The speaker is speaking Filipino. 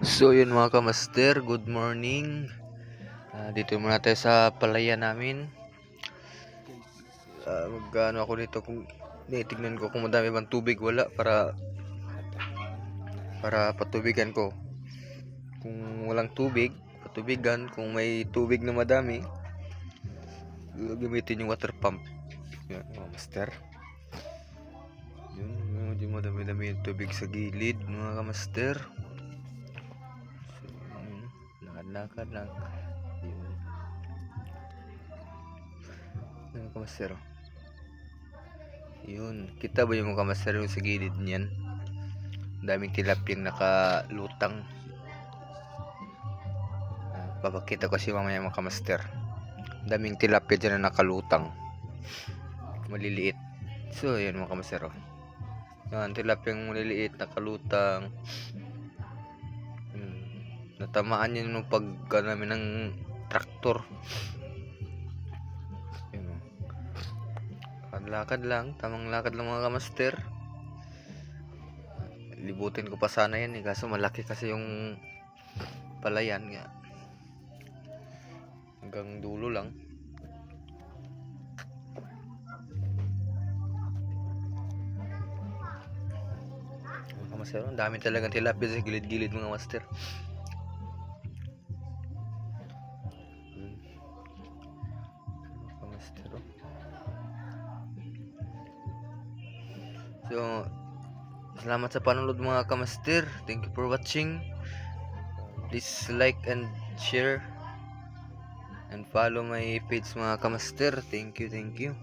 So yun mga kamaster, good morning. Dito muna tayo sa palayan namin. Magano ako dito kung tignan ko kung madami bang tubig, wala para patubigan ko. Kung walang tubig, patubigan. Kung may tubig na madami, gamitin yung water pump. Yan mga master. Yun, medyo madami-dami yung tubig sa gilid mga kamaster. Lakad-lakad lang. Yun kamaster. Yun, kita ba yung kamaster yung sa gilid niyan? Daming tilapiyang nakalutang. Papakita ko si mamaya mga kamaster. Daming tilapia dyan na nakalutang. Maliliit. So, yan mga kamaster. Yan, tilapiyang maliliit, nakalutang. Natamaan yun nung pag namin ng traktor. Lakad lang, tamang lakad lang mga kamaster. Libutin ko pa sana yan kaso malaki kasi yung palayan nga. Hanggang dulo lang. Mga kamaster, ang dami talagang tilapia sa gilid-gilid mga kamaster. So, salamat sa panonood mga kamaster. Thank you for watching. Please like and share and follow my page mga kamaster. Thank you.